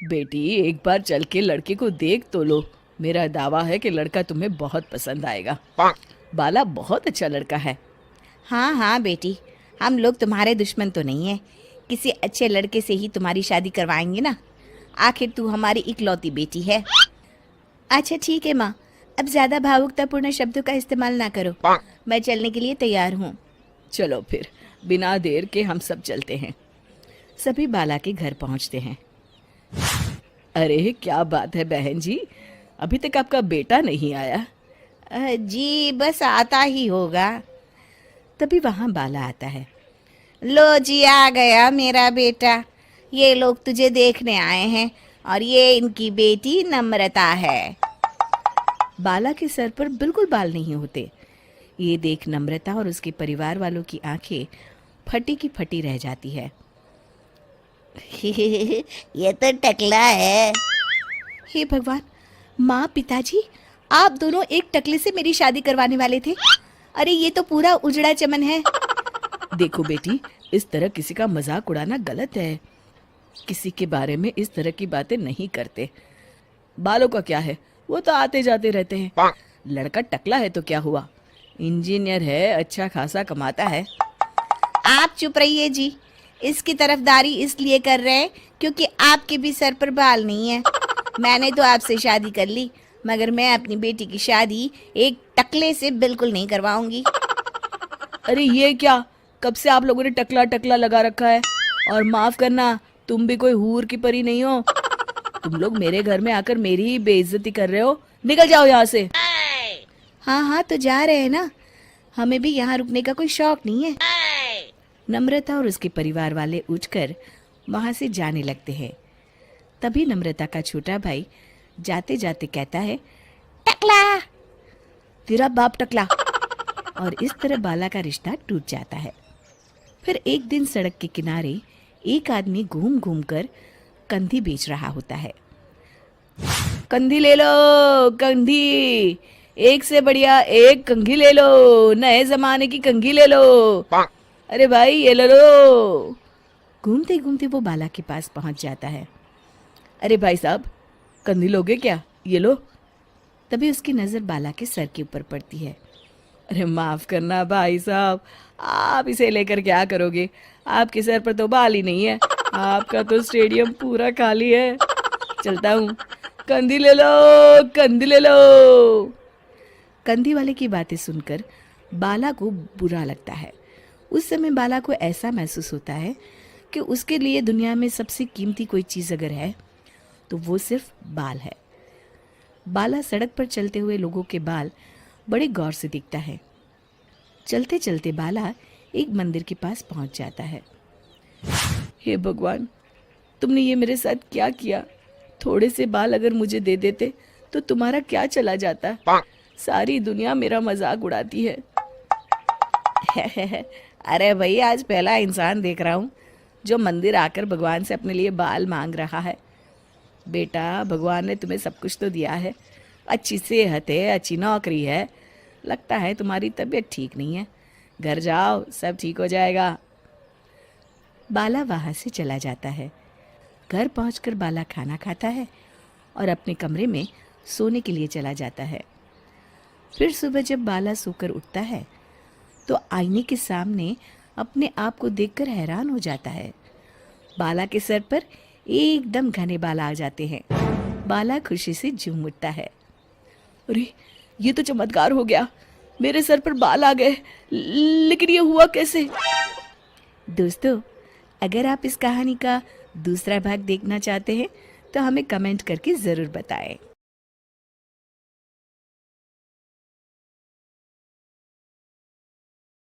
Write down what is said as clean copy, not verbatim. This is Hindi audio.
बेटी एक बार चल के लड़के को देख तो लो। मेरा दावा है कि लड़का तुम्हें बहुत पसंद आएगा। बाला बहुत अच्छा लड़का है। हाँ हाँ बेटी, हम लोग तुम्हारे दुश्मन तो नहीं हैं। किसी अच्छे लड़के से ही तुम्हारी शादी करवाएंगे ना। आखिर तू हमारी इकलौती बेटी है। अच्छा ठीक है माँ, अब ज़्यादा भावुकतापूर्ण शब्दों का इस्तेमाल ना करो। मैं चलने के लिए तैयार हूँ। चलो फिर, बिना देर के हम सब चलते हैं। सभी बाला के घर पहुंचते हैं। अरे क्या बात है बहन जी, अभी तक आपका बेटा नहीं आया? जी बस आता ही होगा। तभी वहां बाला आता है। लो जी, आ गया मेरा बेटा। ये लोग तुझे देखने आए हैं और ये इनकी बेटी नम्रता है। बाला के सर पर बिल्कुल बाल नहीं होते। ये देख नम्रता और उसके परिवार वालों की आंखें फटी की फटी रह जाती है। ये तो टकला है। हे भगवान, माँ पिताजी, आप दोनों एक टकले से मेरी शादी करवाने वाले थे। अरे ये तो पूरा उजड़ा चमन है। देखो बेटी, इस तरह किसी का मजाक उड़ाना गलत है। किसी के बारे में इस तरह की बातें नहीं करते। बालों का क्या है, वो तो आते जाते रहते हैं। लड़का टकला है तो क्या हुआ, इंजीनियर है, अच्छा खासा कमाता है। आप चुप रहिए जी। इसकी तरफदारी इसलिए कर रहे हैं क्योंकि आपके भी सर पर बाल नहीं है। मैंने तो आपसे शादी कर ली, मगर मैं अपनी बेटी की शादी एक टकले से बिल्कुल नहीं करवाऊंगी। अरे ये क्या, कब से आप लोगों ने टकला टकला लगा रखा है? और माफ करना, तुम भी कोई हूर की परी नहीं हो। तुम लोग मेरे घर में आकर मेरी ही बेइज्जती कर रहे हो। निकल जाओ यहाँ से। हाँ हाँ तो जा रहे हैं ना, हमें भी यहाँ रुकने का कोई शौक नहीं है। नम्रता और उसके परिवार वाले उठकर वहां से जाने लगते हैं। तभी नम्रता का छोटा भाई जाते जाते कहता है, टकला। तेरा बाप टकला। और इस तरह बाला का रिश्ता टूट जाता है। फिर एक दिन सड़क के किनारे एक आदमी घूम घूम कर कंधी बेच रहा होता है। कंधी ले लो, कंधी, एक से बढ़िया एक कंघी ले लो, नए जमाने की कंघी ले लो। अरे भाई ये ले लो। घूमते घूमते वो बाला के पास पहुंच जाता है। अरे भाई साहब, कंधी लोगे क्या? ये लो। तभी उसकी नजर बाला के सर के ऊपर पड़ती है। अरे माफ करना भाई साहब, आप इसे लेकर क्या करोगे? आपके सर पर तो बाल ही नहीं है। आपका तो स्टेडियम पूरा खाली है। चलता हूँ, कंधी ले लो, कंधी ले लो। कंधी वाले की बातें सुनकर बाला को बुरा लगता है। उस समय बाला को ऐसा महसूस होता है कि उसके लिए दुनिया में सबसे कीमती कोई चीज़ अगर है तो वो सिर्फ बाल है। बाला सड़क पर चलते हुए लोगों के बाल बड़े गौर से देखता है। चलते चलते बाला एक मंदिर के पास पहुंच जाता है। हे भगवान, तुमने ये मेरे साथ क्या किया? थोड़े से बाल अगर मुझे दे देते तो तुम्हारा क्या चला जाता? सारी दुनिया मेरा मजाक उड़ाती है। अरे भाई, आज पहला इंसान देख रहा हूँ जो मंदिर आकर भगवान से अपने लिए बाल मांग रहा है। बेटा, भगवान ने तुम्हें सब कुछ तो दिया है। अच्छी सेहत है, अच्छी नौकरी है। लगता है तुम्हारी तबीयत ठीक नहीं है। घर जाओ, सब ठीक हो जाएगा। बाला वहाँ से चला जाता है। घर पहुंचकर बाला खाना खाता है और अपने कमरे में सोने के लिए चला जाता है। फिर सुबह जब बाला सोकर उठता है तो आईने के सामने अपने आप को देखकर हैरान हो जाता है। बाला के सर पर एकदम घने बाल आ जाते हैं। बाला खुशी से झूम उठता है। अरे ये तो चमत्कार हो गया, मेरे सर पर बाल आ गए। लेकिन ये हुआ कैसे? दोस्तों, अगर आप इस कहानी का दूसरा भाग देखना चाहते हैं तो हमें कमेंट करके ज़रूर बताएं।